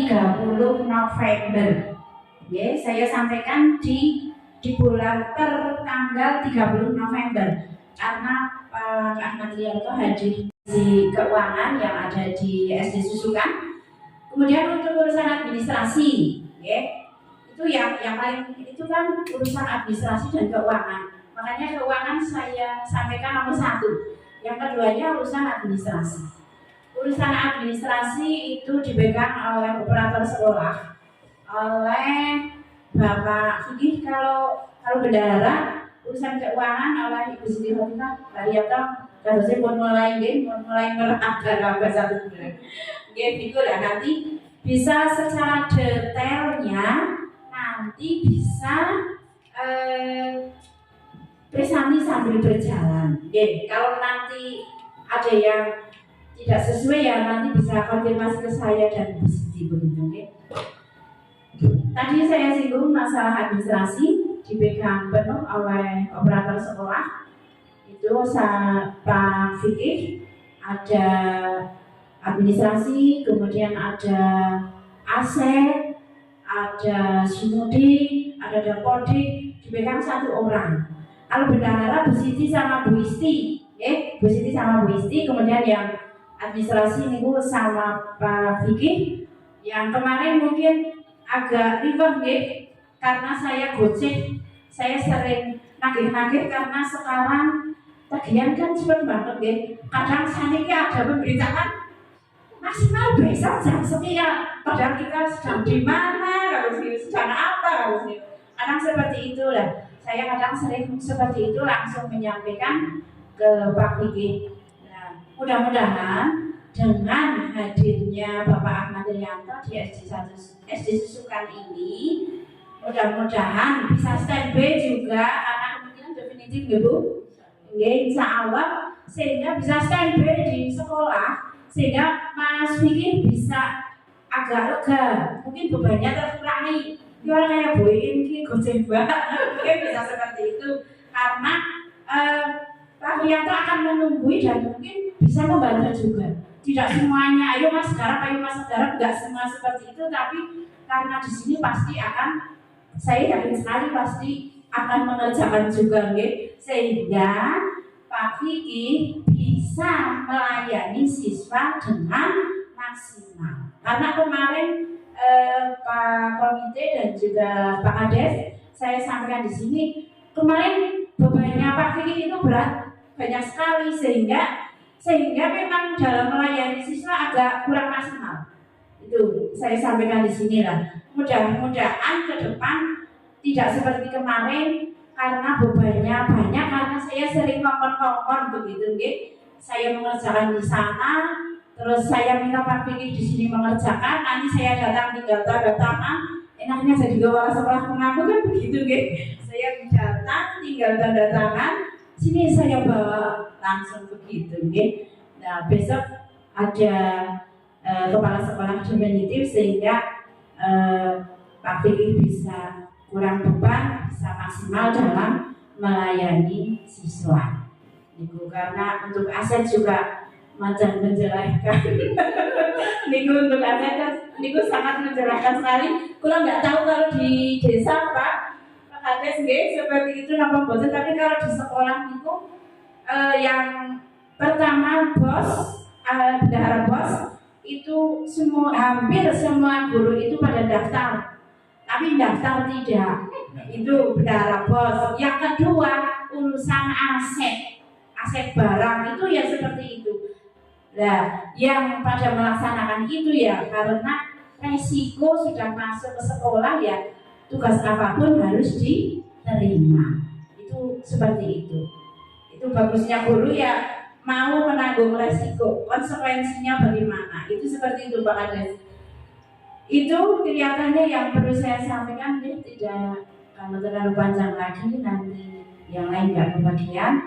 30 November. Ya, saya sampaikan di bulan tanggal 30 November karena Pak Ahmad Rianto hadir di keuangan yang ada di SD Susukan. Kemudian untuk urusan administrasi, ya, itu yang paling itu kan urusan administrasi dan keuangan. Makanya keuangan saya sampaikan nomor 1. Yang keduanya urusan administrasi. Urusan administrasi itu dipegang oleh operator sekolah, oleh Bapak Fikih. Kalau bendahara, urusan keuangan oleh Ibu Siti Khotimah Rianto. Harusnya mau mulai meraba satu bulan. Gitu lah, nanti bisa secara detailnya nanti bisa presentasi sambil berjalan. Kalau nanti ada yang tidak sesuai ya nanti bisa konfirmasi ke saya dan Bu Siti begitu. Tadi saya singgung masalah administrasi dipegang penuh oleh operator sekolah. Itu Pak Fikih, ada administrasi, kemudian ada aset, ada Sumudi, ada Dapodik, dipegang 1 orang. Kalau bendahara Bu Siti sama Bu Isti, Bu Siti sama Bu Isti, kemudian yang administrasi ini Bu sama Pak Fikih. Yang kemarin mungkin agak ribet karena saya gocek, saya sering nagih-nagih karena sekarang tagihan kan cepet banget kadang saniki ada pemberitahuan maksimal besok jam sekian, padahal kita sedang di mana, sedang apa, kadang seperti itu lah. Saya kadang sering seperti itu langsung menyampaikan ke Pak Fikih. Nah, mudah-mudahan dengan hadirnya Bapak Ahmad Rianto di SD Susukan ini, mudah-mudahan bisa standby juga karena kemungkinan definitif ya Bu. Insya Allah sehingga bisa standby di sekolah sehingga Mas Fikih bisa agak lega, mungkin bebannya terkurangi. Orang kayak Bu ini goceng banget, mungkin bisa seperti itu karena Pak Rianto akan menunggui dan mungkin bisa membantu juga. Tidak semuanya, ayo Mas garap, enggak semua seperti itu, tapi karena di sini pasti akan, saya yakin sekali pasti akan mengerjakan juga, sehingga Pak Fikih bisa melayani siswa dengan maksimal. Karena kemarin Pak Komite dan juga Pak Kades, saya sampaikan di sini, kemarin bebannya Pak Fikih itu berat, banyak sekali sehingga memang dalam melayani siswa agak kurang maksimal. Itu saya sampaikan di sini lah. Mudah-mudahan ke depan tidak seperti kemarin karena bebannya banyak, karena saya sering ngomong begitu, saya mengerjakan di sana, terus saya minta Pak Fikih di sini mengerjakan, nanti saya datang tinggal tanda tangan. Enaknya jadi kepala sekolah mengaku kan begitu, saya datang tinggal tanda tangan, sini saya bawa langsung begitu, Nah besok ada kepala sekolah definitif sehingga Pak Fikih bisa kurang beban, bisa maksimal dalam melayani siswa. Karena untuk aset juga macam menjelaskan. Untuk aset niku sangat menjelaskan sekali. Kurang nggak tahu kalau di desa Pak Kades seperti itu napa boten, tapi kalau di sekolah niku yang pertama bendahara bos itu hampir semua guru itu pada daftar, tapi daftar tidak, itu bendahara bos. Yang kedua urusan aset barang itu ya seperti itu. Nah, yang pada melaksanakan itu ya karena resiko sudah masuk ke sekolah ya, tugas apapun harus diterima. Itu seperti itu. Itu bagusnya guru ya mau menanggung resiko, konsekuensinya bagaimana. Itu seperti itu Pak Kades. Itu kelihatannya yang perlu saya sampaikan, tidak kalau terlalu panjang lagi nanti yang lain nggak kebagian.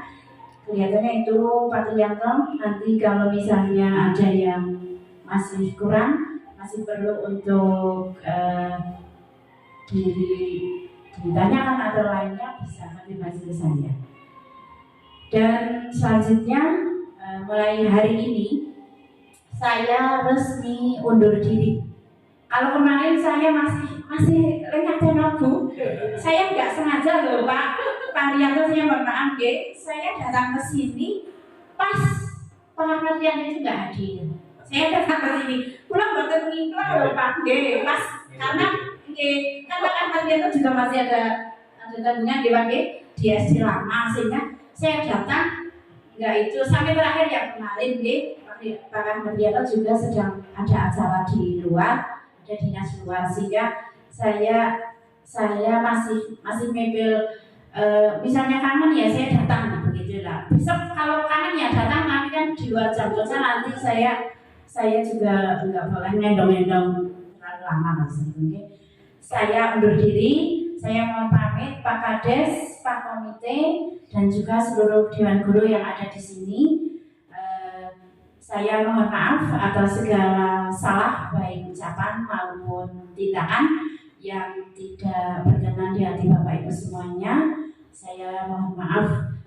Kelihatannya itu Pak Rianto, nanti kalau misalnya ada yang masih kurang, masih perlu untuk ditanyakan atau lainnya bisa konfirmasi ke saya. Dan selanjutnya mulai hari ini saya resmi undur diri. Kalau kemarin saya masih lengkap dan Bu, saya nggak sengaja loh Pak Rianto, saya mohon maaf saya datang ke sini pas Pak Rianto itu nggak hadir. Saya datang ke sini, pulang buatan ngiklan loh Pak pas karena kan Pak Rianto juga masih ada tanggungan di SD lama, sehingga saya datang nggak itu sampai terakhir yang kemarin Pak Rianto juga sedang ada acara di luar, ada dinas luar, sehingga saya masih mebel misalnya kangen ya saya datang begitu lah. Besok kalau kangen ya datang, tapi kan di luar jam kerja nanti saya juga nggak boleh ngendong-ngendong terlalu lama maksudnya. Saya undur diri, saya mau pamit Pak Kades, Pak Komite, dan juga seluruh Dewan Guru yang ada di sini. Saya mohon maaf atas segala salah baik ucapan maupun tindakan yang tidak berkenan di hati Bapak Ibu semuanya. Saya mohon maaf,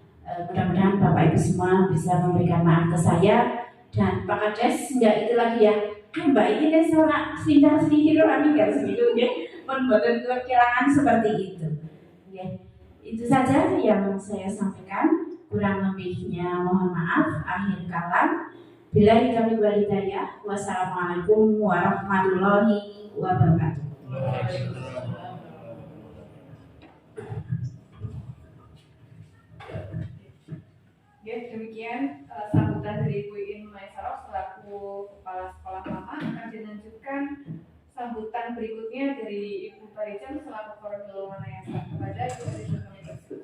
mudah-mudahan Bapak Ibu semua bisa memberikan maaf ke saya. Dan Pak Kades enggak itu lagi ya, Mbak ini seorang sindir kami enggak segitu ya, membuat kekirangan seperti itu ya. Itu saja yang saya sampaikan, kurang lebihnya mohon maaf. Akhir kalam, billahi taufiq wal hidayah. Wassalamualaikum warahmatullahi wabarakatuh. Ya, demikian sambutan dari Ibu In Maisarah selaku Kepala Sekolah Lama. Akan dilanjutkan sambutan berikutnya dari Ibu Parijan selaku Koordinator Manayasa. Kepada Ibu Parijan kami persilakan.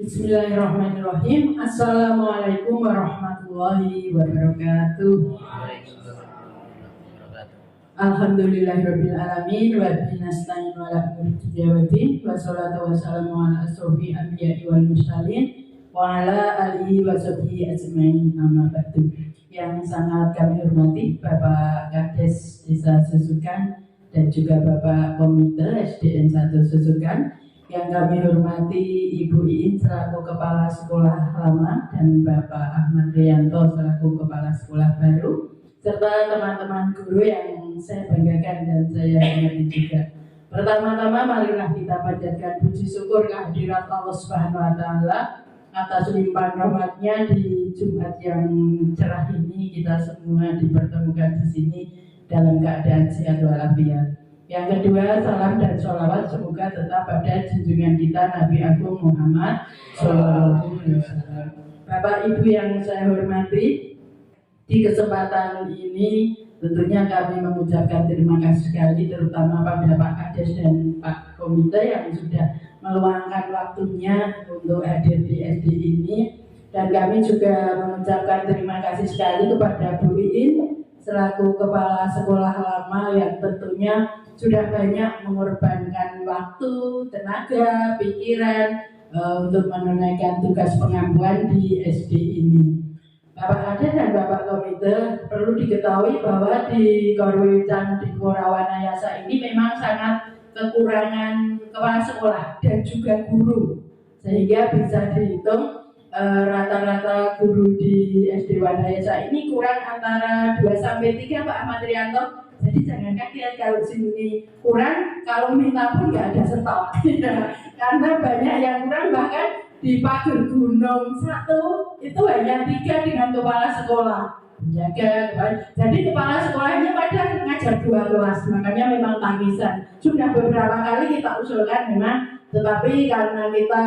Bismillahirrahmanirrahim. Assalamualaikum warahmatullahi wabarakatuh. Alhamdulillahirabbil alamin wa bihi nasta'in wa la ilaha wa salatu wassalamu ala asrofil anbiya'i wal mursalin wa ala alihi wa sahbihi ajmain, amma ba'du. Yang sangat kami hormati Bapak Kades Desa Susukan dan juga Bapak Komite SDN 1 Susukan, yang kami hormati Ibu Iin selaku Kepala Sekolah Lama dan Bapak Ahmad Rianto selaku Kepala Sekolah Baru, serta teman-teman guru yang saya banggakan dan saya hormati juga. Pertama-tama marilah kita panjatkan puji syukur kehadirat Allah Subhanahu wa taala atas limpahan rahmatnya di Jumat yang cerah ini. Kita semua dipertemukan di sini dalam keadaan sehat walafiat. Yang kedua, salam dan sholawat semoga tetap pada junjungan kita Nabi Agung Muhammad SAW. Bapak Ibu yang saya hormati, di kesempatan ini tentunya kami mengucapkan terima kasih sekali terutama pada Pak Kades dan Pak Komite yang sudah meluangkan waktunya untuk hadir di SD ini, dan kami juga mengucapkan terima kasih sekali kepada Bu Iin selaku Kepala Sekolah Lama yang tentunya sudah banyak mengorbankan waktu, tenaga, pikiran untuk menunaikan tugas pengampuan di SD ini. Bapak Kades dan Bapak Komite, perlu diketahui bahwa di Korwican di Korawanayasa ini memang sangat kekurangan kepala sekolah dan juga guru, sehingga bisa dihitung rata-rata guru di SD Wanayasa ini kurang antara 2-3 Pak Ahmad Rianto. Jadi jangan kaget kalau sini kurang, kalau minta pun nggak ada stok. Karena banyak yang kurang, bahkan di Pager Gunung 1 itu hanya 3 dengan kepala sekolah penjaga. Jadi kepala sekolahnya pada ngajar 2 kelas, makanya memang tangisan. Sudah beberapa kali kita usulkan memang, tetapi karena kita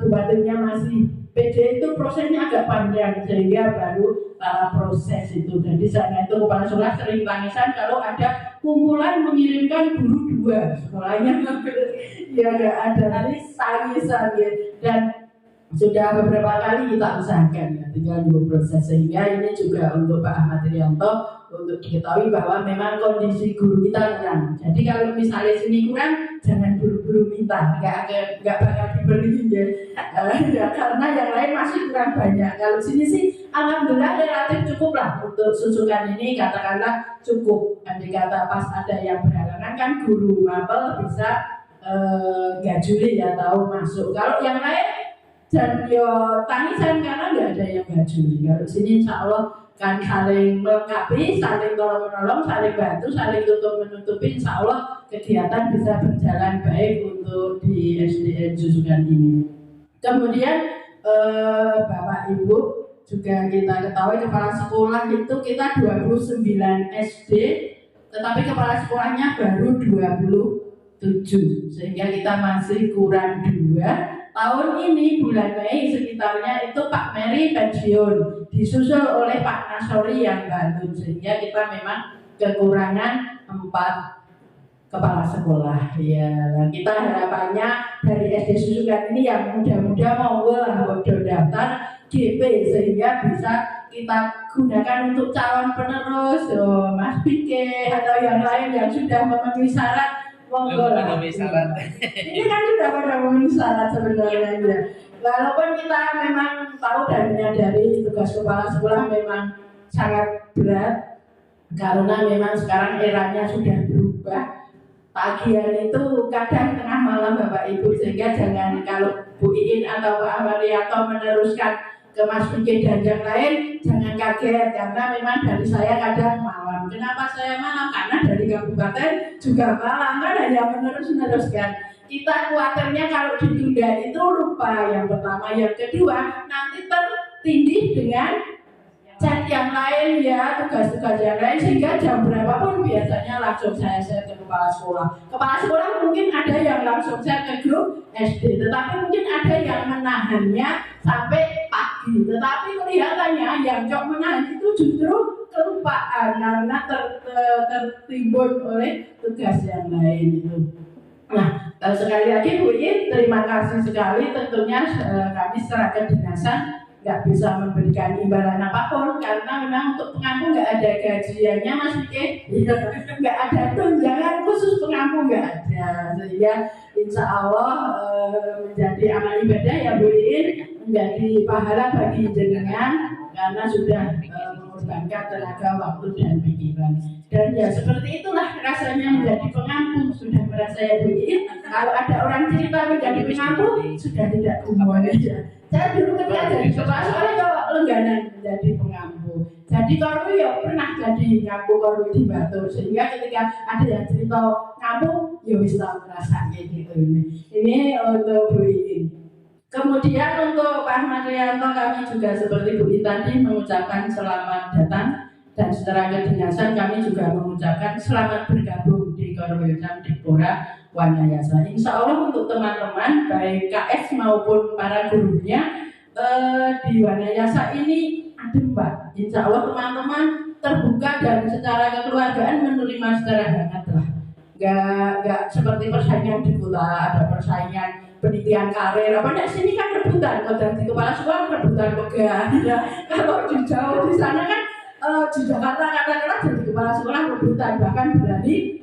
buatnya masih PD itu prosesnya agak panjang, sehingga baru tahap proses itu. Jadi saya itu kepala sekolah sering tangisan kalau ada kumpulan mengirimkan guru 2 sekolahnya ya nggak ada, nanti tangisan ya. Dan sudah beberapa kali kita usahakan ya, tinggal dulu proses. Sehingga ini juga untuk Pak Ahmad Rianto untuk diketahui bahwa memang kondisi guru kita kurang. Jadi kalau misalnya sini kurang, jangan buru-buru minta, nggak bakal dibeli ya, karena yang lain masih kurang banyak. Kalau sini sih alhamdulillah relatif cukup lah untuk susukan ini, katakanlah cukup. Andai kata pas ada yang berhalangan kan guru mapel bisa gajuli ya, tahu masuk. Kalau yang lain dan yo tangisan karena nggak ada yang gajuli. Kalau sini insya Allah kan saling melengkapi, saling tolong menolong, saling bantu, saling tutup menutupi. Insya Allah kegiatan bisa berjalan baik untuk di SDN Jujukan ini. Kemudian Bapak Ibu juga kita ketahui kepala sekolah itu kita 29 SD, tetapi kepala sekolahnya baru 27, sehingga kita masih kurang 2. Tahun ini bulan Mei sekitarnya itu Pak Mary pensiun, disusul oleh Pak Nasori yang baru, sehingga kita memang kekurangan 4 kepala sekolah. Ya, kita harapannya dari SD Susukan ini yang muda-muda monggo lah bodoh daftar GP sehingga bisa kita gunakan untuk calon penerus, Mas Pike atau yang lain yang sudah memenuhi syarat. Ini kan sudah memenuhi syarat sebenarnya ya. Walaupun kita memang tahu dan menyadari tugas kepala sekolah memang sangat berat karena memang sekarang eranya sudah berubah. Tagihan itu kadang tengah malam Bapak Ibu, sehingga jangan kalau Bu Iin atau Pak Amarianto meneruskan ke Mas Pike dan yang lain jangan kaget karena memang dari saya kadang malam. Kenapa saya malam? Karena dari kabupaten juga malam kan hanya meneruskan. Kita khawatirnya kalau ditunda itu lupa yang pertama, yang kedua nanti tertindih dengan chat yang lain ya, tugas-tugas yang lain, sehingga jam berapapun biasanya langsung saya share ke kepala sekolah. Kepala sekolah mungkin ada yang langsung share ke grup SD, tetapi mungkin ada yang menahannya sampai pagi. Tetapi kelihatannya yang cok menahan itu justru kelupaan karena tertimbun oleh tugas yang lain itu. Nah, sekali lagi Bu In, terima kasih sekali. Tentunya kami secara kedinasan nggak bisa memberikan imbalan apapun karena memang untuk pengampu nggak ada gajiannya Mas Pike, nggak ada tunjangan khusus pengampu, nggak ada, sehingga insya Allah menjadi amal ibadah ya Bu In, menjadi pahala bagi jenengan karena sudah mengorbankan tenaga, waktu dan pikiran. Dan ya seperti itulah rasanya menjadi pengampu. Sudah merasa ya Bu In, kalau ada orang cerita menjadi pengampu sudah tidak umum aja. Saya dulu ketika jadi kepala sekolah ya lengganan menjadi pengampu. Jadi korwi ya pernah jadi ngampu korwi di Batu, sehingga ketika ada yang cerita ngampu ya wis tahu rasanya gitu ini. Ini untuk Bu In. Kemudian untuk Pak Marianto kami juga seperti Bu In tadi mengucapkan selamat datang, dan secara kedinasan kami juga mengucapkan selamat bergabung di Korwilcam Dipora Wanayasa. Insya Allah untuk teman-teman baik KS maupun para gurunya di Wanayasa ini adem Pak. Insya Allah teman-teman terbuka dan secara kekeluargaan menerima secara hangat lah. Gak seperti persaingan di kota, ada persaingan penelitian karir apa enggak, sini kan rebutan. Kalau di kepala sekolah rebutan megah ya. Kalau di jauh di sana kan di Jakarta katakanlah jadi kepala sekolah rebutan, bahkan berani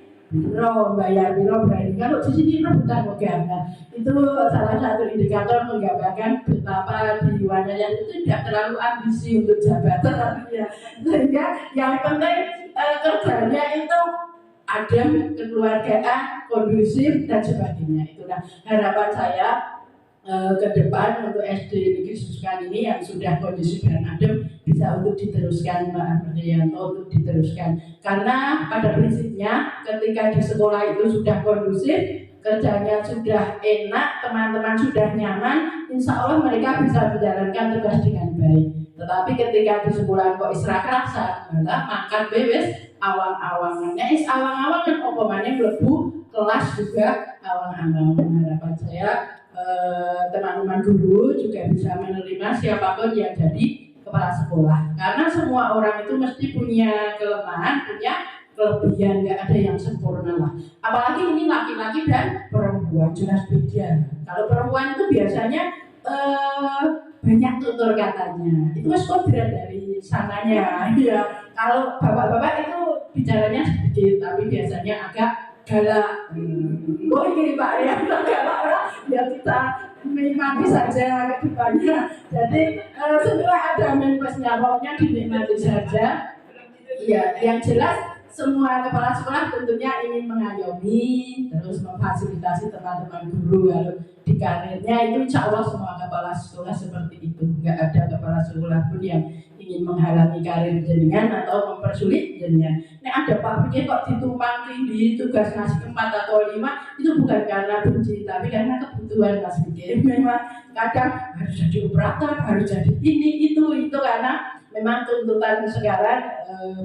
bayar biro berani. Kalau di sini rebutan megah. Nah, itu salah satu indikator menggambarkan betapa di Wanayasa itu tidak terlalu ambisi untuk jabatan ya. Sehingga yang penting kerjanya itu adem, kekeluargaan, kondusif dan sebagainya. Itulah harapan saya ke depan untuk SD Negeri Susukan ini yang sudah kondusif dan adem bisa untuk diteruskan Pak Amarianto, untuk diteruskan. Karena pada prinsipnya ketika di sekolah itu sudah kondusif, kerjanya sudah enak, teman-teman sudah nyaman, insya Allah mereka bisa menjalankan tugas dengan baik. Tetapi ketika di sekolah kok isra kerasa, malah makan bebas awang-awangan. Awang-awangan apa mana mlebu kelas juga awang-awangan. Harapan saya teman-teman guru juga bisa menerima siapapun yang jadi kepala sekolah. Karena semua orang itu mesti punya kelemahan, punya kelebihan, nggak ada yang sempurna lah. Apalagi ini laki-laki dan perempuan, jelas beda. Kalau perempuan itu biasanya banyak tutur katanya, itu mas kodrat dari sananya ya. Kalau bapak-bapak itu bicaranya sedikit tapi biasanya agak galak. Oh ini Pak ya, galak ya, kita menikmati saja ke depannya. Jadi setelah ada menkesnya pokoknya dinikmati saja. Ya, yang jelas semua kepala sekolah tentunya ingin mengayomi, terus memfasilitasi teman-teman guru kalau di karirnya itu insya Allah semua kepala sekolah seperti itu. Nggak ada kepala sekolah pun yang ingin menghalangi karir jenengan atau mempersulit jenengan. Nah ada Pak Pikir kok ditumpang tinggi tugas ngasih 4 atau 5 itu bukan karena benci tapi karena kebutuhan Mas Pikir. Memang kadang harus jadi operator, harus jadi ini itu karena memang tuntutan sekarang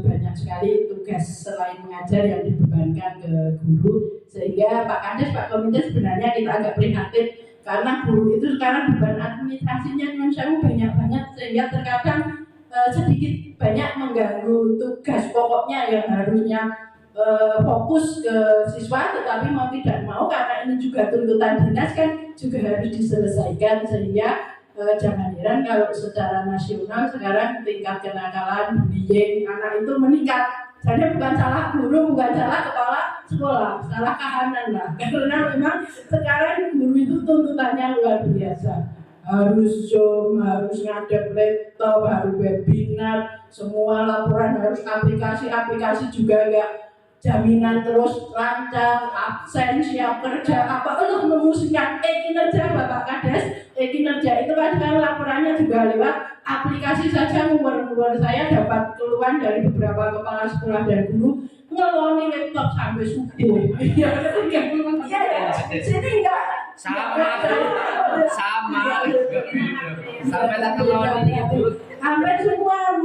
banyak sekali tugas selain mengajar yang dibebankan ke guru sehingga Pak Kades, Pak Komite sebenarnya kita agak prihatin karena guru itu sekarang beban administrasinya banyak banget sehingga terkadang sedikit banyak mengganggu tugas pokoknya yang harusnya fokus ke siswa tetapi mau tidak mau karena ini juga tuntutan dinas kan juga harus diselesaikan sehingga jangan heran kalau secara nasional sekarang tingkat kenakalan bullying anak itu meningkat. Jadi bukan salah guru, bukan salah kepala sekolah, salah kahanan lah. Karena memang sekarang guru itu tuntutannya luar biasa. Harus Zoom, harus ngadep laptop, harus webinar, semua laporan harus aplikasi juga enggak jaminan terus lancar, absen, siap kerja, apa memusingkan kinerja Bapak Kades, kinerja itu kan laporannya juga lewat aplikasi saja. Umur saya dapat keluhan dari beberapa kepala sekolah dan guru ngeloni laptop sampai subuh. Iya ya, sini enggak sama sampai lah keloni itu hampir semua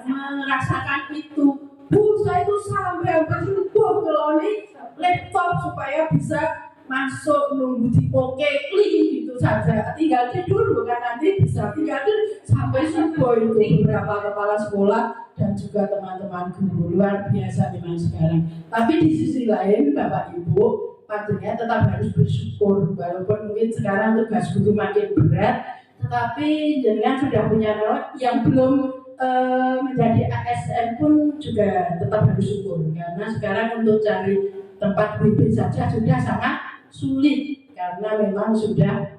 merasakan itu. Bu, saya itu sampai hampir subuh ngeloni laptop supaya bisa masuk nunggu di oke klik gitu saja. Tinggal tidur bukan nanti bisa tinggal tidur sampai subuh itu beberapa kepala sekolah dan juga teman-teman guru luar biasa memang sekarang. Tapi di sisi lain Bapak Ibu pastinya tetap harus bersyukur walaupun mungkin sekarang tugas guru makin berat, tetapi jenengan sudah punya anak yang belum menjadi ASN pun juga tetap harus syukur karena sekarang untuk cari tempat WB saja sudah sangat sulit karena memang sudah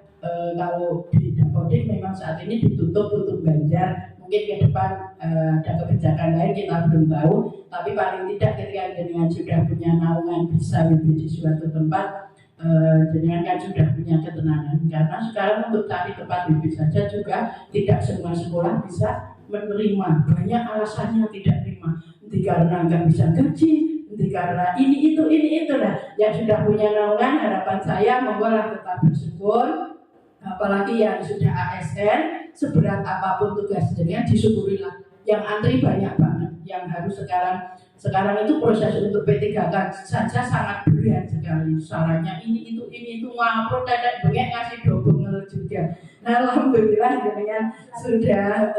kalau di Dapodik memang saat ini ditutup untuk Banjar, mungkin ke depan ada kebijakan lain kita belum tahu, tapi paling tidak ketika jenengan sudah punya naungan bisa WB di suatu tempat jenengan kan sudah punya ketenangan karena sekarang untuk cari tempat WB saja juga tidak semua sekolah bisa menerima, banyak alasannya tidak terima, nanti karena nggak bisa gaji, nanti karena ini itu nah yang sudah punya naungan harapan saya monggolah tetap bersyukur, apalagi yang sudah ASN seberat apapun tugas jenengan disyukurilah. Yang antri banyak banget, yang harus sekarang itu proses untuk P3K saja sangat berat sekali. Syaratnya ini itu ngapur tetek bengek ngasih dobel juga. Nah alhamdulillah dengan sudah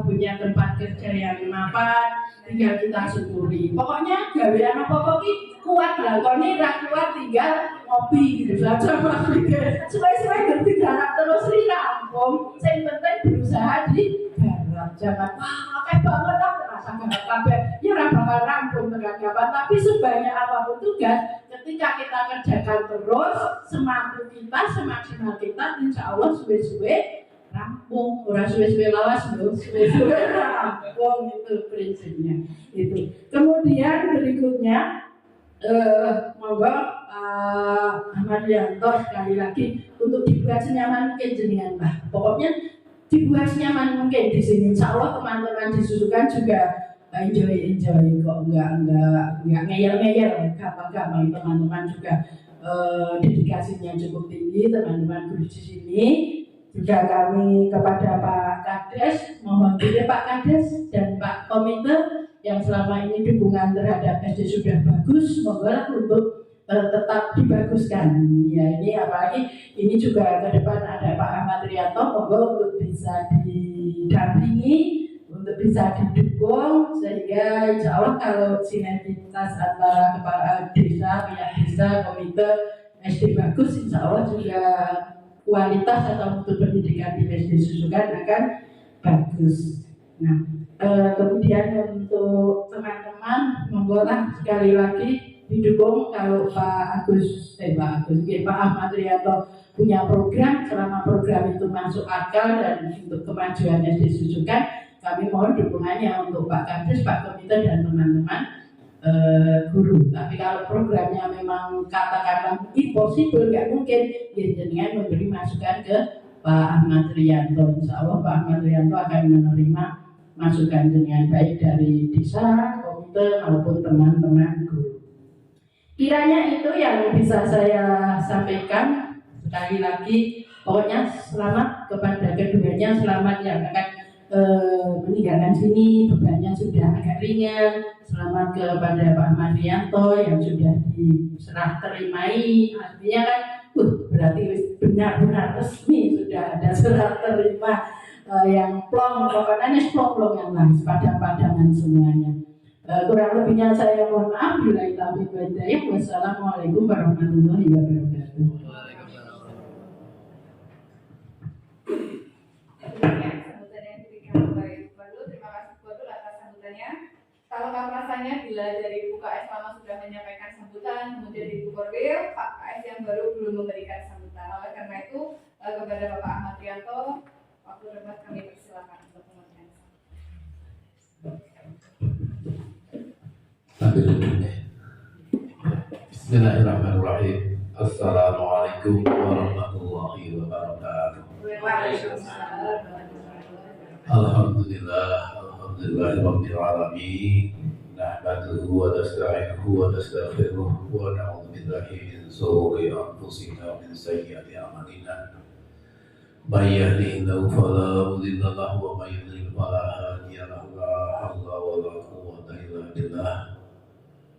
punya tempat kerja yang mapan, tinggal kita syukuri. Pokoknya gawean apa ki kuat lah. Kalau ini kuat tinggal ngopi gitu saja Mas Pikir. Supaya ngerti jarak terus rampung. Yang penting berusaha di jangan kayak banget lah terasa gak kabeh ya ora bakal rampung tekan kapan, tapi sebanyak apapun tugas ketika kita kerjakan terus semampu kita semaksimal kita insya Allah suwe-suwe rampung, ora suwe-suwe lawas lho, suwe-suwe rampung itu prinsipnya itu. Kemudian berikutnya monggo Ahmad Yanto sekali lagi untuk dibuat senyaman mungkin jenengan lah, pokoknya dibuat nyaman mungkin di sini. Insya Allah teman-teman disusukan juga enjoy kok, nggak ngeyel gampang teman-teman juga dedikasinya cukup tinggi teman-teman guru di sini. Juga kami kepada Pak Kades mohon diri Pak Kades dan Pak Komite yang selama ini dukungan terhadap SD sudah bagus, mohon untuk tetap dibaguskan. Ya ini apalagi ini juga ke depan ada Pak Ahmad Rianto, monggo untuk bisa didampingi, untuk bisa didukung sehingga insya Allah kalau sinergitas antara kepala desa, pihak desa, komite SD bagus, insya Allah juga kualitas atau mutu pendidikan di SD Susukan akan bagus. Nah kemudian untuk teman-teman monggo lah sekali lagi didukung kalau Pak Ahmad Rianto punya program, selama program itu masuk akal dan untuk kemajuan SD Susukan kami mohon dukungannya untuk Pak Kadis, Pak Komite dan teman-teman guru. Tapi kalau programnya memang katakanlah impossible, nggak mungkin, ya dengan memberi masukan ke Pak Ahmad Rianto. Insya Allah Pak Ahmad Rianto akan menerima masukan dengan baik dari desa, komite maupun teman-teman guru. Kiranya itu yang bisa saya sampaikan. Sekali lagi, pokoknya selamat kepada keduanya, selamat yang akan meninggalkan sini, bebannya sudah agak ringan. Selamat kepada Pak Mardianto yang sudah diserah terimai. Artinya kan, berarti benar-benar resmi sudah ada serah terima yang plong, pokoknya plong-plongan lah, padang-padangan semuanya. Kurang lebihnya saya mohon maaf. Wassalamualaikum warahmatullahi wabarakatuh. Kalau rasanya bila dari Ibu KS lama sudah menyampaikan sambutan, kemudian Ibu Korwil, Pak KS yang baru belum memberikan sambutan. Oleh karena itu, kepada Bapak Ahmad Rianto, waktu debat kami persilakan untuk memberikan sambutan. Bismillahirrahmanirrahim. Assalamualaikum warahmatullahi wabarakatuh. Alhamdulillah. Alhamdulillahirabbil alamin. Nahmaduhu wa nasta'inuhu wa nastaghfiruh wa na'udzu billahi min shururi anfusina wa min sayyiati a'malina. May yahdihillahu fala mudilla lahu wa may yudlil fala hadiya lahu. La haula wa la quwwata illa billah.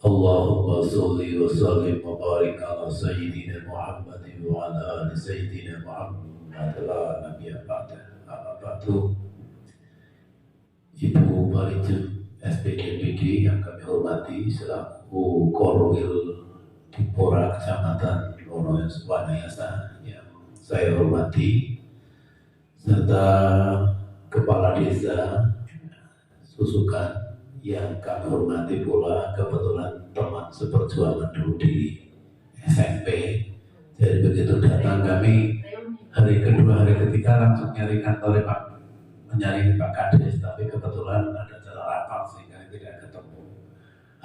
Allahumma sholli wa sallim wa barik ala sayyidina Muhammadin wa ala ali sayyidina Muhammad la nabiyya ba'da. Amma ba'du. Ibu Marijun SPDPD yang kami hormati selaku Korwil Dipora Kecamatan Wanayasa yang saya hormati, serta Kepala Desa Susukan yang kami hormati pula, kebetulan teman seperjuangan dulu di SMP. Jadi begitu datang kami hari kedua, hari ketiga langsung nyari kantor mencari Pak Kades, tapi kebetulan ada acara rapat sehingga tidak ketemu.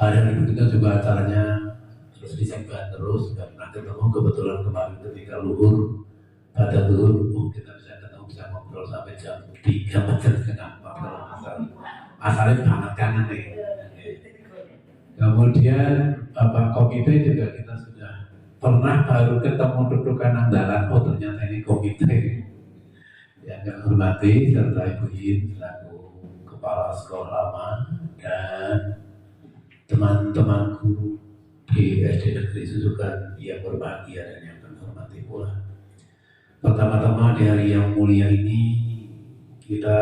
Hari berikutnya juga acaranya terus disebar terus, nggak pernah ketemu. Kebetulan kemarin ketika luhur, pada luhur, kita bisa ketemu, bisa ngobrol sampai jam 3 macam setengah 4 asalnya banget kangen nih. Kemudian Bapak Komite juga kita sudah pernah baru ketemu duduk kanan jalan, oh ternyata ini komite. Yang kami hormati serta Ibu Yin selaku Kepala Sekolah Lama dan teman-teman guru di SD Negeri Susukan yang berbahagia dan yang kami hormati pula. Pertama-tama di hari yang mulia ini kita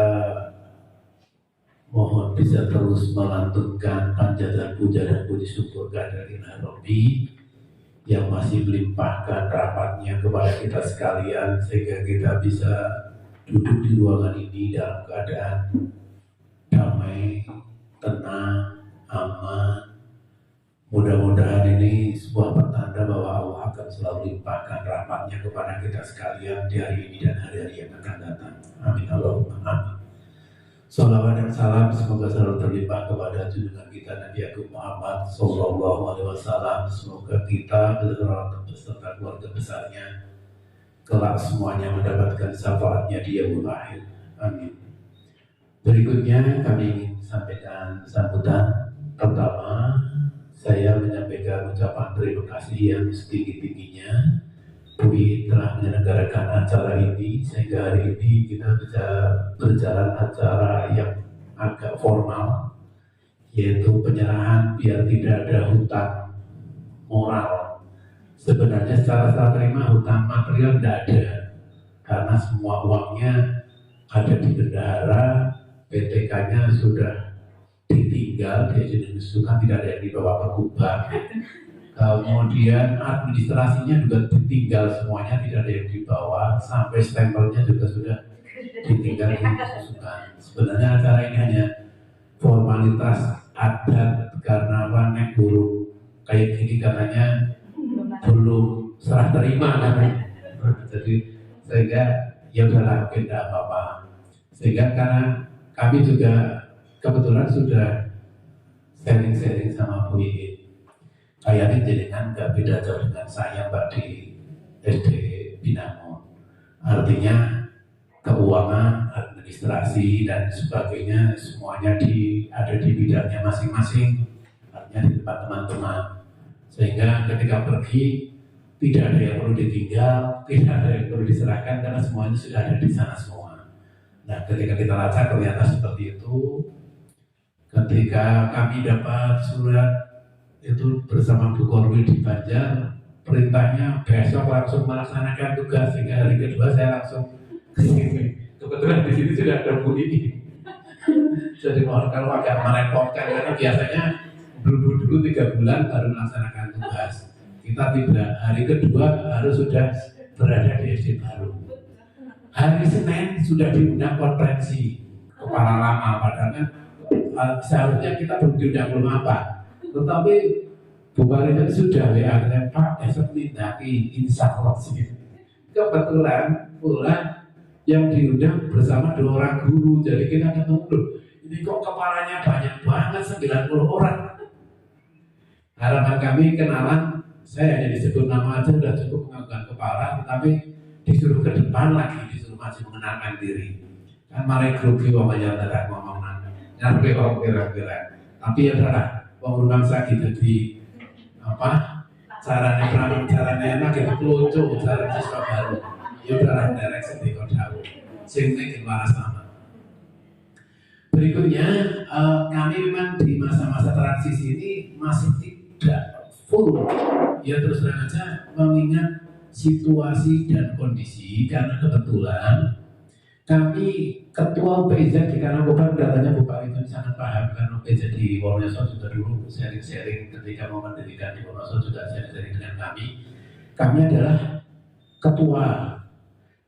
mohon bisa terus melantunkan panjatan puja dan puji syukur kehadirat Rabbi yang masih melimpahkan rahmatnya kepada kita sekalian sehingga kita bisa duduk di ruangan ini dalam keadaan damai, tenang, aman. Mudah-mudahan ini sebuah pertanda bahwa Allah akan selalu limpahkan rahmatnya kepada kita sekalian di hari ini dan hari-hari yang akan datang. Amin Allahumma amin. Salawat dan salam semoga selalu terlimpah kepada junjungan kita Nabi Agung Muhammad Sallallahu Alaihi Wasallam. Semoga kita beserta keluarga besarnya kelak semuanya mendapatkan syafaatnya di yaumul akhir. Amin. Berikutnya kami ingin sampaikan sambutan. Pertama, saya menyampaikan ucapan terima kasih yang setinggi-tingginya Bu Yin telah menyelenggarakan acara ini sehingga hari ini kita bisa berjalan acara yang agak formal, yaitu penyerahan biar tidak ada hutang moral. Sebenarnya secara terima hutang material tidak ada karena semua uangnya ada di bendahara, PTK-nya sudah ditinggal, dia jadi suka tidak ada yang dibawa ke Kubah. Kemudian administrasinya juga ditinggal semuanya, tidak ada yang dibawa, sampai stempelnya juga sudah ditinggal di Susukan. Sebenarnya acara ini hanya formalitas adat karena nek guru kayak gini katanya belum serah terima kan, jadi sehingga ya udahlah tidak apa-apa. Sehingga karena kami juga kebetulan sudah sharing-sharing sama Bu Iin. Kayaknya jenengan gak beda jauh dengan saya Mbak di SD Binangun. Artinya keuangan, administrasi dan sebagainya semuanya ada di bidangnya masing-masing. Artinya di tempat teman-teman. Sehingga ketika pergi tidak ada yang perlu ditinggal, tidak ada yang perlu diserahkan karena semuanya sudah ada di sana semua. Nah, ketika kita lacak ternyata seperti itu. Ketika kami dapat surat itu bersama Bu Korwi di Banjar, perintahnya besok langsung melaksanakan tugas, sehingga hari kedua saya langsung ke sini. Kebetulan di sini sudah ada Bu ini. Jadi kalau agak merepotkan karena biasanya dulu 3 bulan baru melaksanakan tugas. Kita tidak, hari kedua harus sudah berada di SD baru. Hari Senin sudah diundang konferensi kepala lama, padahal seharusnya kita belum apa. Tetapi Bu Parijan sudah WA saya, Pak besok nindaki insya Allah sih. Kebetulan pula yang diundang bersama 2 orang guru, jadi kita ketemu loh, ini kok kepalanya banyak banget 90 orang. Harapan kami kenalan, saya hanya disebut nama aja sudah cukup mengajukan kepala, tetapi disuruh ke depan lagi, disuruh masih mengenalkan diri. Kan malah grogi wamanya tidak ngomong nyarpe orang kira-kira. Tapi ya udahlah, wong rumah sakit jadi caranya enak itu lucu, cara siswa baru. Ya udahlah, direct sedih kau tahu. Sehingga gimana sama. Berikutnya, kami memang di masa-masa transisi ini masih tidak full. Ya terus terang aja mengingat situasi dan kondisi karena kebetulan kami ketua UPZ di Karangkobar katanya Bu Pak itu sangat paham karena UPZ di Wonosobo juga dulu sharing-sharing ketika mau mendirikan di Wonosobo juga sharing-sharing dengan kami. Kami adalah ketua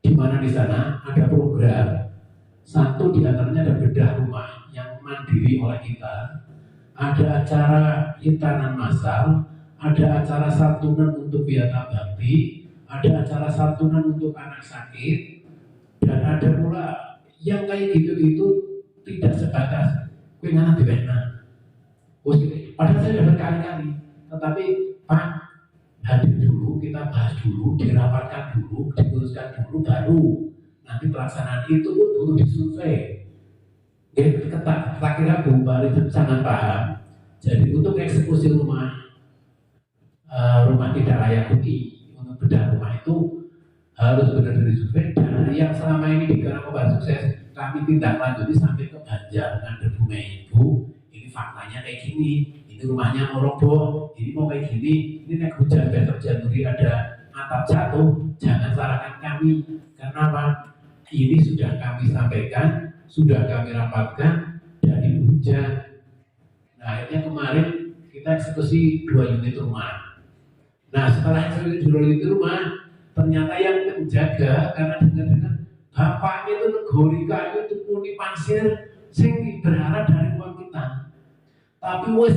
di mana di sana ada program. Satu di antaranya ada bedah rumah yang mandiri oleh kita. Ada acara hitanan massal, ada acara santunan untuk piata bakti, ada acara santunan untuk anak sakit. Dan ada pula yang kayak gitu-gitu tidak sebatas pengen diwena. Padahal saya sudah berkali-kali, tetapi Pak hadir dulu, kita bahas dulu, dirapatkan dulu, diputuskan dulu, baru nanti pelaksanaan itu pun dulu disurvei. Kita kira Bu Bari itu sangat paham. Jadi untuk eksekusi rumah tidak layak huni, untuk bedah rumah itu harus benar-benar disurvei. Dan yang selama ini di Karangkobar sukses kami tindak lanjuti sampai ke Banjar dengan Bu Ibu. Ini faktanya kayak gini, ini rumahnya mau roboh, ini mau kayak gini, ini naik hujan besok Januari ada atap jatuh, jangan salahkan kami. Karena apa? Ini sudah kami sampaikan, sudah kami rapatkan dan ini hujan. Nah akhirnya kemarin kita eksekusi 2 unit rumah. Nah setelah eksekusi 2 unit rumah, ternyata yang menjaga karena dengar-dengar bapaknya itu negori kayu itu muni pasir, sing berharap dari uang kita. Tapi wes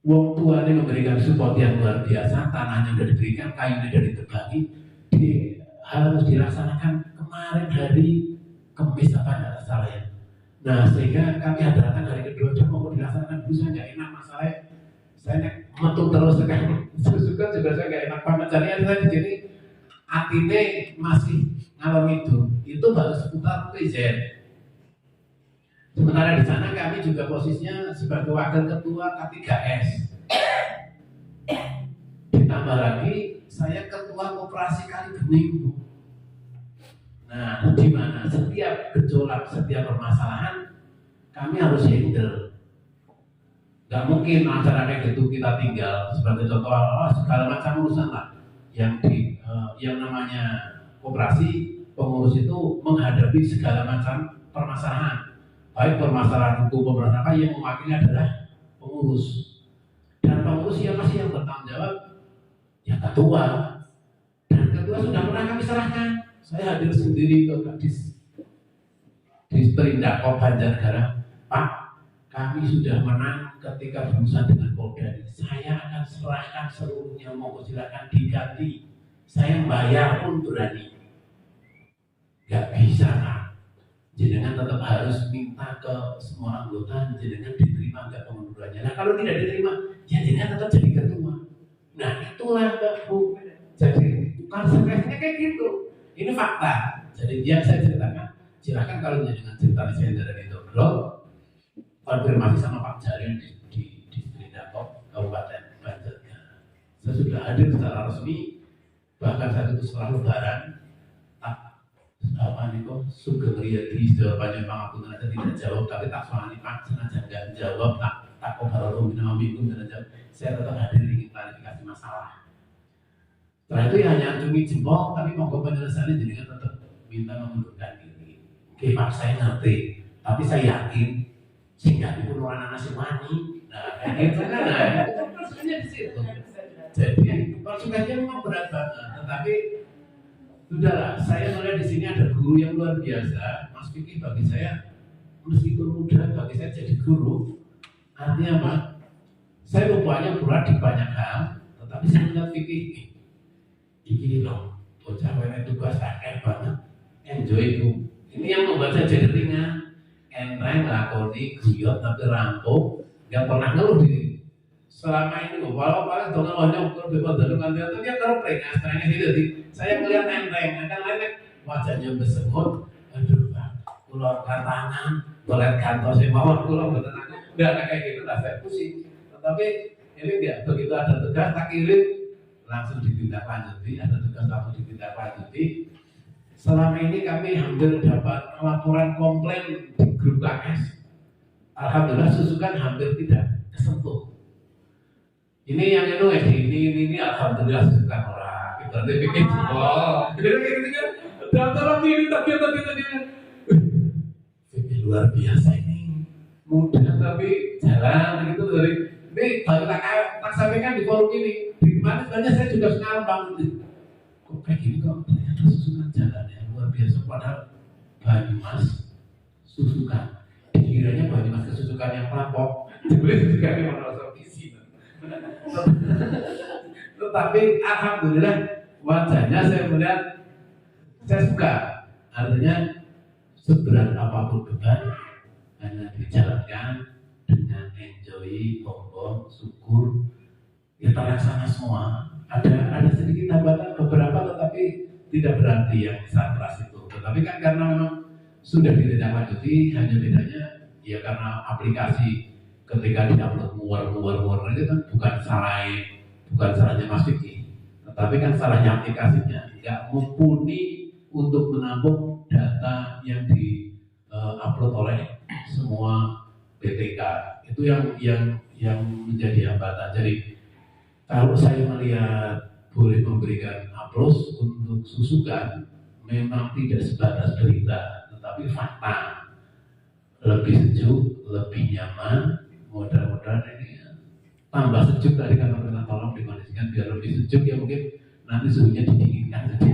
wong tuanya memberikan support yang luar biasa, tanahnya sudah diberikan, kayunya sudah ditebaki, harus dilaksanakan kemarin hari Kamis apa tidak salah ya. Nah sehingga kami datang hari kedua dan mau dilaksanakan dulu, saya nggak enak masalahnya. Saya metu terus sekali, suka juga saya nggak enak banget. Jadi saya di sini atine masih ngalor itu baru seputar PZ. Sementara di sana kami juga posisinya sebagai wakil ketua K3S. Ditambah lagi saya ketua koperasi Kalibening, Bu. Nah, di mana setiap gejolak, setiap permasalahan kami harus handle. Gak mungkin acara kayak gitu kita tinggal sebagai contoh segala macam urusan lah yang namanya koperasi pengurus itu menghadapi segala macam permasalahan, baik permasalahan hukum permasalahan apa yang mewakili adalah pengurus, dan pengurus siapa sih yang bertanggung jawab? Ya ketua, dan ketua sudah pernah kami serahkan. Saya hadir sendiri ke Kadis di Perindako Banjarnegara, Pak, kami sudah menang ketika berurusan dengan Polda. Saya akan serahkan seluruhnya, mau silakan diganti. Saya bayar pun berani. Gak bisa, Pak. jenengan tetap harus minta ke semua anggota jenengan diterima nggak pengundurannya. Nah kalau tidak diterima, ya jenengan tetap jadi ketua. Nah itulah Bu. Jadi konsekuensinya kayak gitu. Ini fakta. Jadi yang saya ceritakan, silakan kalau jenengan cerita di sini dari Dobrol, konfirmasi sama Pak Jarin di Dapok Kabupaten Banjar. Saya sudah hadir secara resmi, bahkan saat itu setelah Lebaran. Apa nih kok Sugeng Riyadi jawabannya Pangapunten aja tidak jawab, tapi tak soalnya Pak senajan nggak jawab, tak kobarotum nama minggu dan jawab, saya tetap hadir ingin klarifikasi masalah. Setelah itu ya hanya cumi jempol, tapi monggo penyelesaiannya jadinya tetap minta mengundurkan diri. Oke Pak saya ngerti, tapi saya yakin sehingga itu orang anak si wani. Nah kayak gitu kan, nah itu kan maksudnya di situ. Jadi konsekuensinya memang berat banget, tetapi sudahlah, saya melihat di sini ada guru yang luar biasa. Mas Fikih bagi saya, meskipun muda, bagi saya jadi guru. Artinya apa? Saya rupanya berat di banyak hal, tetapi saya melihat Fikih ini loh, bocah wewe tugas akeh banget, enjoy itu. Ini yang membuat saya jadi ringan, enteng, lakoni, guyot tapi rampung, nggak pernah ngeluh di selama ini. Walau paling dongan wajah ukur bebas dari kantor itu dia terus peringat, sekarang ini jadi saya melihat enteng, akan lain wajahnya bersemut, aduh Pak, keluarkan tangan, boleh kantor saya bawa pulang betul aku, nggak kayak gitu lah saya pusing. Tetapi ini dia begitu ada tugas tak kirim langsung ditindaklanjuti, ada tugas langsung ditindaklanjuti. Selama ini kami hampir dapat laporan komplain di grup KS. Alhamdulillah susukan hampir tidak kesentuh. Ini yang ini alhamdulillah susukan orang. Kita nanti bikin jempol. Jadi gitu kan. Daftar ini tapi ini luar biasa ini. Mudah tapi jalan gitu dari ini baru tak sampaikan di forum ini. Di mana sebenarnya saya juga ngambang gitu. Kok kayak gini kok ternyata susukan jalan yang luar biasa, padahal Banyumas susukan. Dikiranya Banyumas kesusukan yang pelapok. Jadi susukan yang merasa visi. Tetapi alhamdulillah wajahnya saya melihat saya suka. Artinya seberat apapun beban hanya dijalankan dengan enjoy, bongbong, syukur, ya terlaksana semua. Ada sedikit hambatan beberapa, tetapi tidak berarti yang sangat keras itu. Tetapi kan karena memang sudah ditindaklanjuti, hanya bedanya ya karena aplikasi ketika diupload muar itu kan bukan salahnya Mas Vicky, tetapi kan salahnya aplikasinya nggak mumpuni untuk menampung data yang di-upload oleh semua BTK. Itu yang menjadi hambatan. Jadi kalau saya melihat boleh memberikan aplaus untuk susukan, memang tidak sebatas berita, tetapi fakta. Lebih sejuk, lebih nyaman, mudah-mudahan ini tambah sejuk tadi kata kita tolong dikondisikan biar lebih sejuk ya, mungkin nanti suhunya didinginkan saja.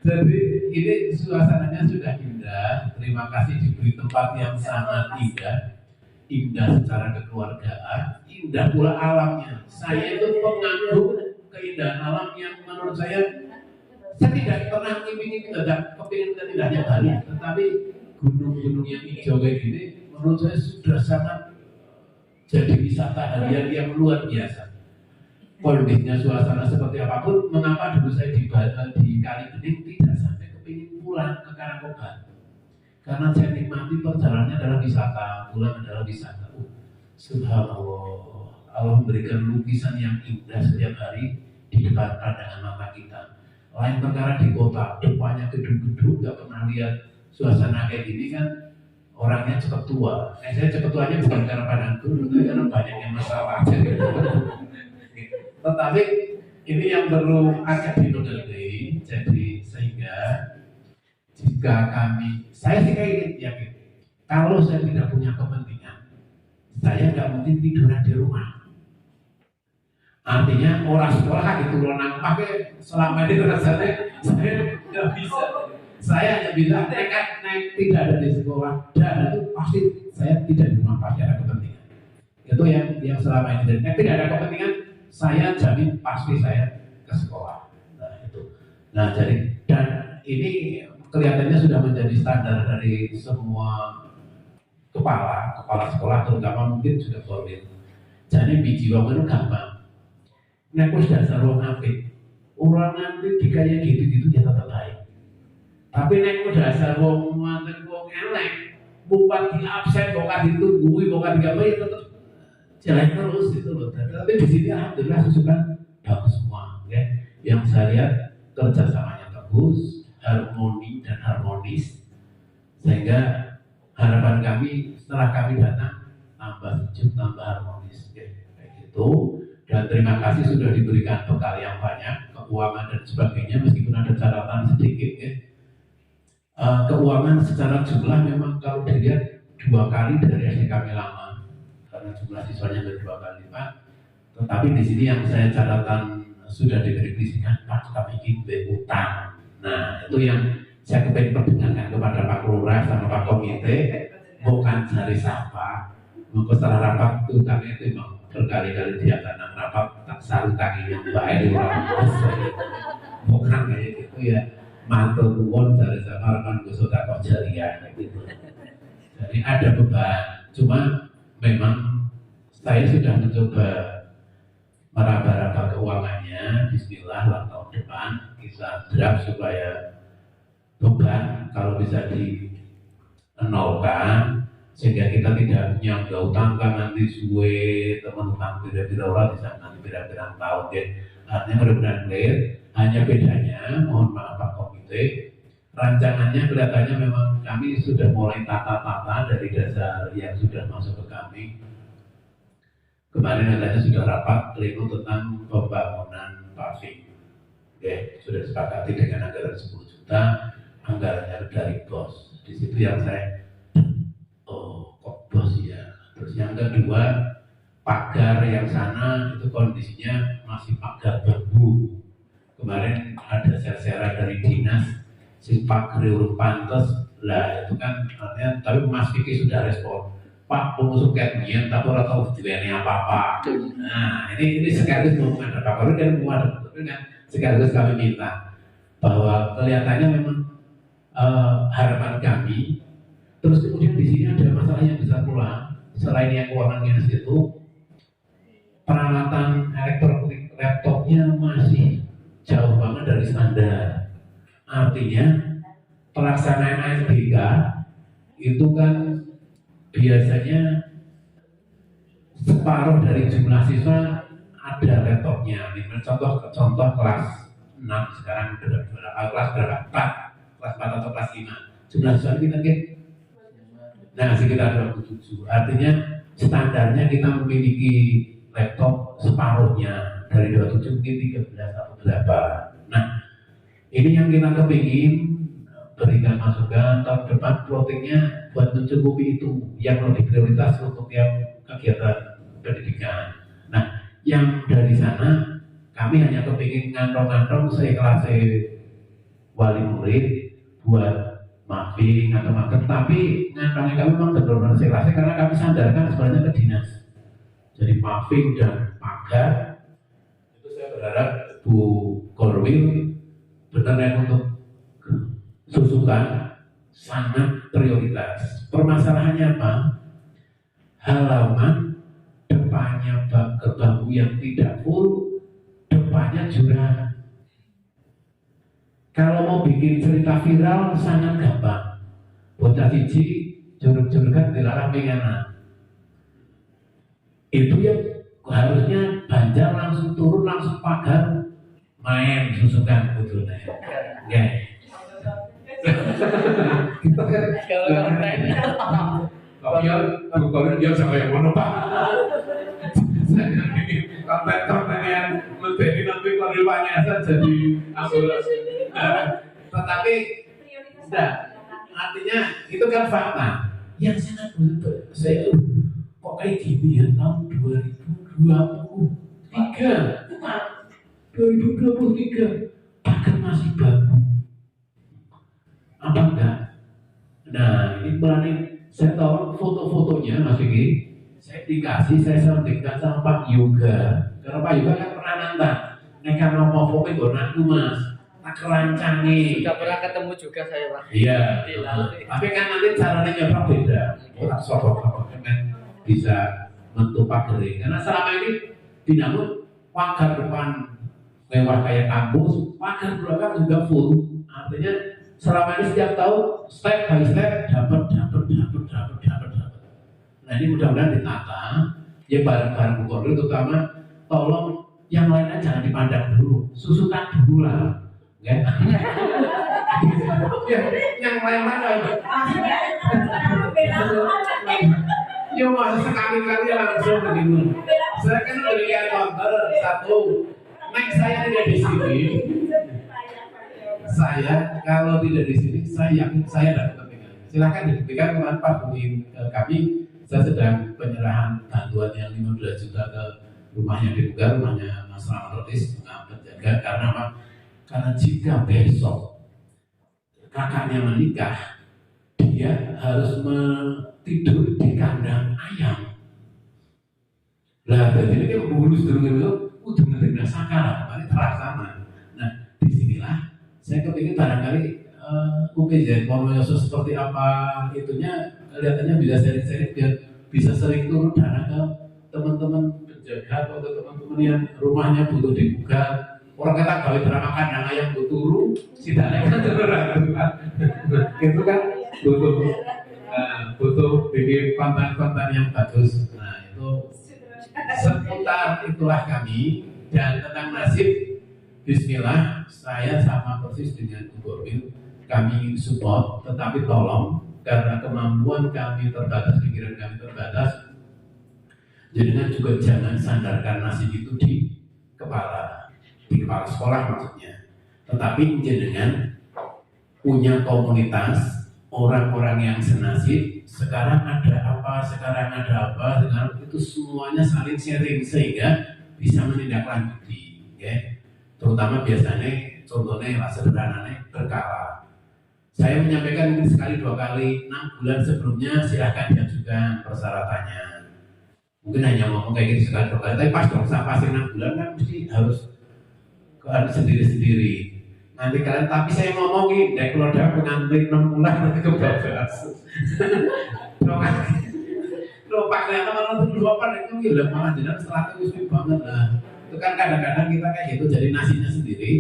Jadi ini suasananya sudah indah. Terima kasih diberi tempat yang sangat indah secara kekeluargaan, indah pula alamnya. Saya itu pengagum keindahan alam yang menurut saya tidak pernah ingin kepingin ke indahnya Bali, tetapi gunung-gunung yang hijau kayak gini menurut saya sudah sangat jadi wisata harian yang luar biasa. Kondisinya suasana seperti apapun, mengapa dulu saya di Kalibening tidak sampai kepingin pulang ke Karangkobar? Karena saya nikmati perjalanannya adalah wisata, pulang adalah wisata. Subhanallah, Allah memberikan lukisan yang indah setiap hari di depan pandangan mata kita. Lain perkara di kota, depannya gedung-gedung, nggak pernah lihat suasana kayak gini kan, orangnya cepat tua. Saya cepat tuanya bukan karena pandangku, tapi karena banyaknya masalah. Tetapi ini yang perlu agak dimengerti. Jadi sehingga jika saya sih kayak yakin, kalau saya tidak punya kepentingan, saya nggak mungkin tiduran di rumah. Artinya orang sekolah itu renang pakai selama ini rasanya saya nggak bisa. Saya hanya bisa naik tidak ada di sekolah, dan itu pasti saya tidak di rumah pasti ada kepentingan. Itu yang selama ini dan tidak ada kepentingan, saya jamin pasti saya ke sekolah. Nah itu. Nah, jadi dan ini kelihatannya sudah menjadi standar dari semua kepala sekolah, terutama mungkin sudah Korwil. Jadi biji wong itu gampang. Nek wis dasar wong apik, orang nanti dikaya gitu-gitu dia tetap baik. Tapi nek dasar wong manten wong elek, bukan di absen, bukan ditungguin, bukan digawe ya tetap jelek terus itu loh. Tapi di sini alhamdulillah susukan bagus semua, ya. Yang saya lihat kerjasamanya bagus, harmoni dan harmonis, sehingga harapan kami setelah kami datang tambah sejuk, tambah harmonis, ya. Kayak gitu. Dan terima kasih sudah diberikan bekal yang banyak, keuangan dan sebagainya, meskipun ada catatan sedikit, ya. Keuangan secara jumlah memang kalau dilihat 2 kali dari SD kami lama, karena jumlah siswanya ada 2 kali lipat. Tetapi di sini yang saya catatan sudah dikritisikan, Pak, kita bikin utang. Nah, itu yang saya kepengen perdengarkan kepada Pak Lurah sama Pak Komite, bukan cari siapa. Maka setelah rapat utangnya itu memang berkali-kali dia tanam rapat tak sarutang yang baik di orang bukan kayak gitu ya. Mantul nuwun dari sama rekan Gusota Kojarian gitu. Jadi ada beban, cuma memang saya sudah mencoba meraba-raba keuangannya. Bismillah lah tahun depan kita draft supaya beban kalau bisa dinolkan sehingga kita tidak nyangga utang kan nanti suwe teman utang beda-beda orang bisa nanti beda-beda tahun ya. Artinya mudah-mudahan clear. Hanya bedanya, mohon maaf Pak Komite, rancangannya kelihatannya memang kami sudah mulai tata-tata dari dasar yang sudah masuk ke kami. Kemarin katanya sudah rapat pleno tentang pembangunan paving. Oke, sudah disepakati dengan anggaran 10 juta, anggarannya dari BOS. Di situ yang saya, oh kok BOS ya. Terus yang kedua, pagar yang sana itu kondisinya masih pagar bambu. Kemarin ada share-share dari dinas pagar urung pantes lah itu kan artinya, tapi Mas Kiki sudah respon, Pak pengusung kayak tapi orang tahu dilayani apa-apa. Nah ini sekaligus mau ada Pak Korwil dan mau ada betul kan, sekaligus kami minta bahwa kelihatannya memang harapan kami. Terus kemudian di sini ada masalah yang besar pula selain yang keuangan minus itu, peralatan elektronik laptopnya masih jauh banget dari standar. Artinya pelaksanaan ASBK itu kan biasanya separuh dari jumlah siswa ada laptopnya. Contoh kelas 6 sekarang kelas berapa? 4 atau kelas 5. Jumlah siswa kita kan? Nah sekitar 27. Artinya standarnya kita memiliki laptop separuhnya. Dari 27 mungkin 13 atau berapa. Nah, ini yang kita kepingin berikan masukan tahun depan plottingnya buat mencukupi itu yang lebih prioritas untuk yang kegiatan pendidikan. Nah, yang dari sana kami hanya kepingin ngantong-ngantong seikhlas wali murid buat mapping atau magang, tapi ngantongnya kami memang benar-benar seikhlasnya karena kami sandarkan sebenarnya ke dinas. Jadi mapping dan pagar berharap Bu Korwil benar yang untuk susukan sangat prioritas. Permasalahannya apa? Halaman depannya ke bambu yang tidak full, depannya jurang. Kalau mau bikin cerita viral sangat gampang. Bocah cici jurug-jurugan dilarang pengenan. Itu yang harusnya banjar langsung turun langsung pagar main susukan betulnya ya. Kita kan kalau dia sama yang mana Pak? Konten yang menjadi nanti penerimaannya saja jadi ambulans. Tetapi artinya itu kan fakta yang sangat betul. Saya kok kayak gini ya tahun 2023 pagar masih bagus apa enggak? Nah ini berani saya tahu foto-fotonya Mas Vicky, saya dikasih, saya sampaikan sama Pak Yoga karena Pak Yoga kan pernah nantang nekan mau foto itu aku Mas tak kerancangi. Sudah pernah ketemu juga saya Pak. Iya. Di laut. Tapi kan nanti caranya nyoba beda. Orang sokok kan bisa mentupak kering. Karena selama ini di Namun pagar depan mewah kayak kampus, pagar belakang juga full. Artinya selama ini setiap tahun step by step dapat. Nah ini mudah-mudahan ditata. Ya barang-barang Bukoril terutama tolong yang lainnya jangan dipandang dulu, susukan dulu lah. Ya. Yang lain-lain. Ya masa sekali-kali langsung begitu. Saya kan berikan motor satu. Next saya tidak di sini. Saya kalau tidak di sini, saya yakin saya dapat kepentingan. Silakan dibuktikan kemarin Pak Buin kami. Saya sedang penyerahan bantuan yang 15 juta ke rumahnya di Bugar, rumahnya Mas Rahmat Rotis menjaga karena jika besok kakaknya menikah, dia harus tidur di kandang ayam. Lah, jadi ini kan bulus dulu itu udah ngerti sakar, paling terlaksana. Nah, disinilah saya kepikir barangkali UPJ Wonoyoso seperti apa itunya kelihatannya bisa sering-sering biar bisa sering turun dana ke teman-teman penjaga atau ke teman-teman yang rumahnya butuh dibuka. Orang kata gawe drama kandang ayam butuh sidane kan turun. Itu kan butuh bikin konten-konten yang bagus. Nah itu seputar itulah kami. Dan tentang nasib, Bismillah, saya sama persis dengan Bu Gorwil, kami support, tetapi tolong karena kemampuan kami terbatas, pikiran kami terbatas, jadinya juga jangan sandarkan nasib itu di kepala sekolah maksudnya, tetapi jenengan punya komunitas orang-orang yang senasib. Sekarang ada apa, sekarang itu semuanya saling sharing sehingga bisa menindaklanjuti, ya. Terutama biasanya contohnya lah sederhananya berkala. Saya menyampaikan mungkin sekali 2 kali, 6 bulan sebelumnya silahkan diajukan persyaratannya. Mungkin hanya ngomong kayak gitu sekali 2 kali, tapi pas dong saya pasang 6 bulan kan mesti harus sendiri-sendiri. Nanti kalian, tapi saya ngomongin, dek kalau ada pengantin 6 bulan nanti kebablas. Kalau pak ternyata malah tuh lupa itu gila malah jelas setelah itu banget lah. Itu kan kadang-kadang kita kayak gitu jadi nasinya sendiri,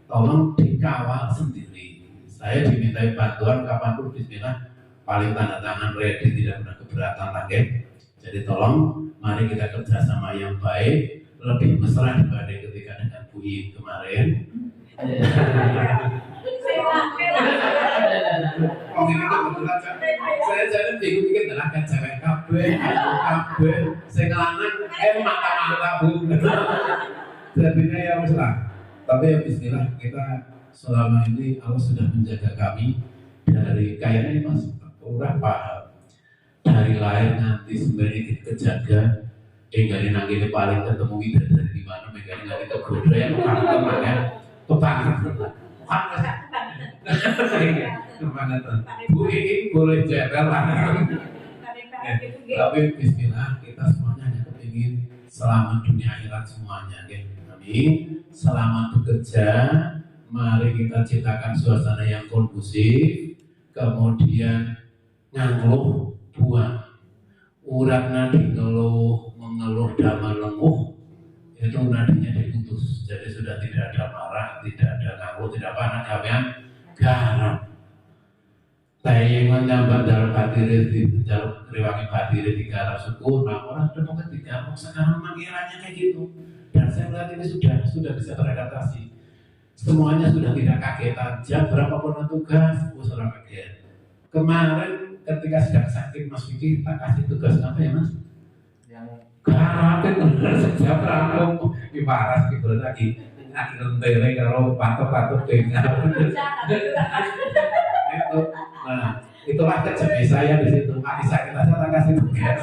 tolong dikawal sendiri. Saya dimintai bantuan kapanpun Bismillah, paling tanda tangan ready, tidak pernah keberatan lagi. Jadi tolong mari kita kerjasama yang baik, lebih mesra dibanding ketika dengan Bu In kemarin. Oh ini kebetulan saya jadi bingung bikin gerakan cewek kabeh, saya ngelanang, mata Bu. Jadinya ya wis lah. Tapi ya Bismillah, kita selama ini Allah sudah menjaga kami dari kayaknya Mas Lurah paham dari lahir nanti sebenarnya kita kejaga dari nangis paling ketemu kita dari di mana megang dari kegoda yang teman-teman kebangetan Bu ini boleh jaga lah. Tapi Bismillah kita semuanya hanya kepingin selamat dunia akhirat semuanya, amin. Selamat bekerja. Mari kita ciptakan suasana yang kondusif, kemudian ngeluh buang, urat nadi mengeluh damai lenguh, itu nadinya diputus. Jadi sudah tidak ada marah, tidak ada ngeluh, tidak panas, gawean garam. Tayangan nyambat dalam batire di dalam riwangi batire di garap syukur, nah orang sudah ketika sekarang manggilannya kayak gitu. Dan saya melihat ini sudah bisa beradaptasi. Semuanya sudah tidak kagetan. Jam berapapun tugas, orang kaget. Kemarin ketika sedang sakit Mas Vicky, kita kasih tugas apa ya Mas? Yang garapin sejam rampung di paras gitu lagi. Lentele kalau patok-patok dengan. Itu, nah itulah kejadian saya di situ. Mati sakit aja tak kasih tugas.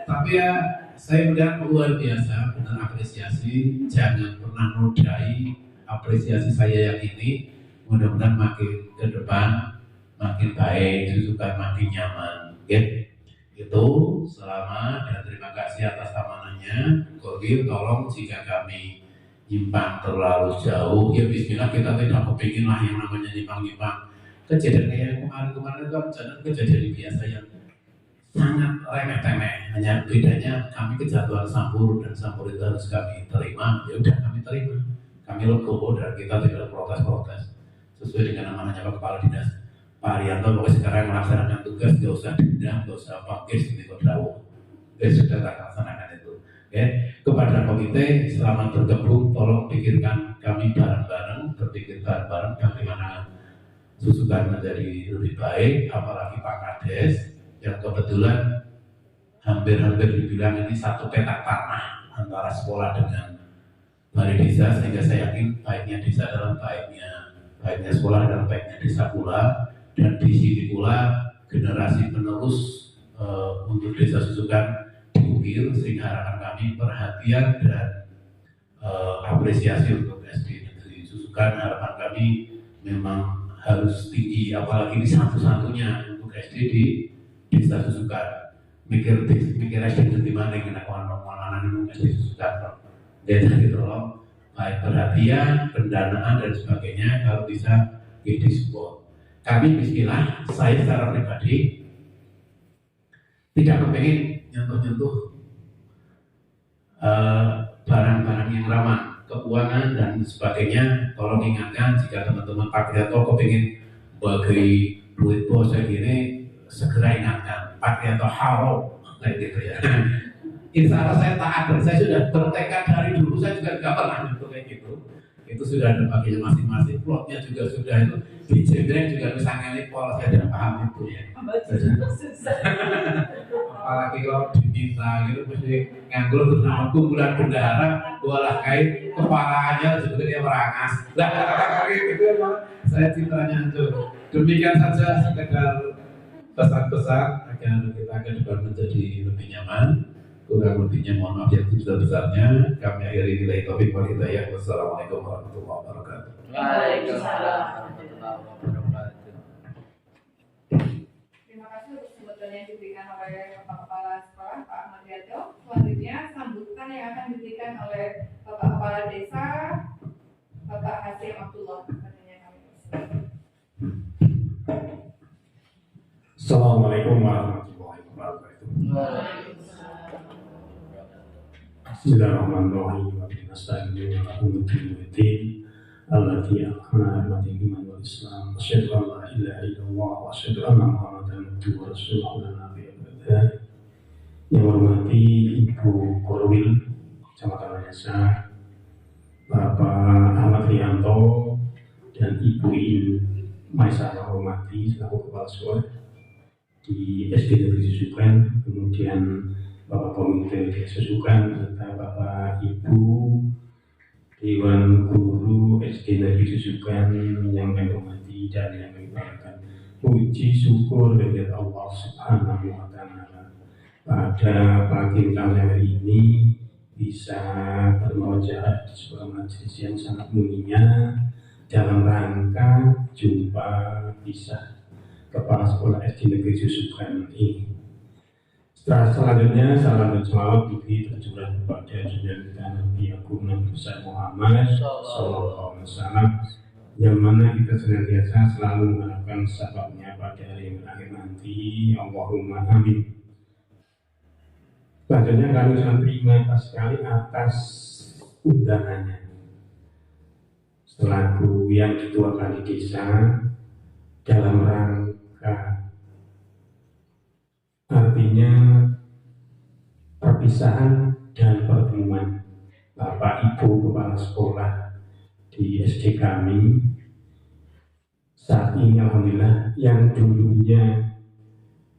Tapi ya saya melihat luar biasa, benar apresiasi, jangan pernah nodai apresiasi saya yang ini. Mudah-mudahan makin ke depan makin baik, susukan makin nyaman, ya. Itu selamat dan terima kasih atas amanahnya. Gorwil tolong jika kami nyimpang terlalu jauh, ya bismillah kita tidak kepingin lah yang namanya nyimpang-nyimpang. Kejadian kayak kemarin-kemarin itu kan kejadian biasa yang sangat remeh-temeh. Hanya bedanya kami kejatuhan sambur dan sambur itu harus kami terima. Ya udah kami terima, kami legowo dan kita tidak protes-protes sesuai dengan namanya Pak Kepala Dinas Pak Arianto. Pokoknya sekarang melaksanakan tugas, gak usah dendam, gak usah panggil ini kodrawo. Sudah tak laksanakan itu. Ya, kepada komite selamat bergabung, tolong pikirkan kami bareng-bareng, berpikir bareng-bareng bagaimana susukan menjadi lebih baik, apalagi Pak Kades yang kebetulan hampir-hampir dibilang ini satu petak tanah antara sekolah dengan balai desa, sehingga saya yakin baiknya desa dalam baiknya sekolah dalam baiknya desa pula, dan di sini pula generasi penerus untuk desa susukan diukir, sehingga harapan kami perhatian dan apresiasi untuk SD negeri susukan. Harapan kami memang harus tinggi, apalagi ini satu-satunya untuk SD di desa susukan. Mikir SD di mana yang nak anak itu SD susukan. Desa ditolong baik perhatian, pendanaan dan sebagainya kalau bisa di support. Kami bismillah, saya secara pribadi tidak kepingin nyentuh-nyentuh barang-barang yang rawan keuangan dan sebagainya. Tolong ingatkan jika teman-teman Pak Krianto kepingin bagi duit bos gini, segera ingatkan Pak Krianto haram kayak gitu ya. Insya Allah saya taat dan saya sudah bertekad dari dulu, saya juga nggak pernah untuk kayak gitu. Itu sudah ada bagian masing-masing, plotnya juga sudah itu, bijemnya juga bisa ngelipol, saya tidak paham itu ya. Apalagi kalau diminta gitu, mesti nganggur terus nama kumpulan bendahara, walah kait kepalanya sebetulnya merangas. Lah, gitu saya cintanya itu. Demikian saja sekedar pesan-pesan agar kita ke depan menjadi lebih nyaman. Kurang lebihnya mohon maaf yang sebesar-besarnya. Kami akhiri nilai topik walhidayah. Wassalamualaikum warahmatullahi wabarakatuh. Waalaikumsalam warahmatullahi wabarakatuh. Terima kasih untuk sambutan yang diberikan oleh Bapak Kepala Sekolah Pak Ahmad Riyadho. Selanjutnya sambutan yang akan diberikan oleh Bapak Kepala Desa Bapak Hasim Abdullah. Assalamualaikum warahmatullahi wabarakatuh. Bismillahirrahmanirrahim. Nasta'inu ala ummatil mu'min allati akhana amati iman wal islam. Asyhadu an la ilaha illallah wa asyhadu anna Muhammadan abduhu wa rasuluhu la nabiyya ba'dah. Yang hormati Ibu Korwil Kecamatan Desa, Bapak Ahmad Rianto dan Ibu In Maisarah hormati selaku kepala sekolah di SD Negeri Susukan, kemudian Bapak Komite Desa Susukan serta Bapak Ibu Dewan Guru SD Negeri Susukan yang kami hormati dan yang kami banggakan. Puji syukur kepada Allah Subhanahu wa Ta'ala pada pagi hari ini bisa bermujahadah di sebuah majelis yang sangat mulia dalam rangka jumpa pisah Kepala Sekolah SD Negeri Susukan ini. Selanjutnya salam dan selawat bagi tercurah kepada junjungan kita Nabi Agung Nabi besar Muhammad Sallallahu Alaihi Wasallam, yang mana kita senantiasa selalu mengharapkan syafaatnya pada hari yang akhir nanti. Allahumma amin. Selanjutnya kami sangat terima sekali atas undangannya selaku yang dituakan di desa dalam rangka artinya perpisahan dan pertemuan Bapak Ibu Kepala Sekolah di SD kami saat ini. Alhamdulillah, yang dulunya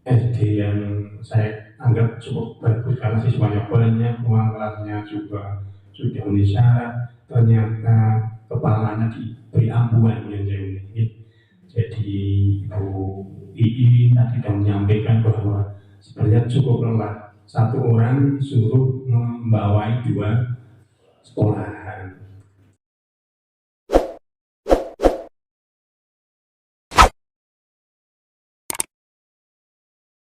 SD yang saya anggap cukup bagus karena siswanya banyak, ruang kelasnya juga sudah memenuhi syarat, ternyata kepalanya diberi ampuan yang jauh ini. Jadi Ibu II tadi sudah menyampaikan bahwa sebenarnya cukup lelah satu orang suruh membawai dua sekolahan.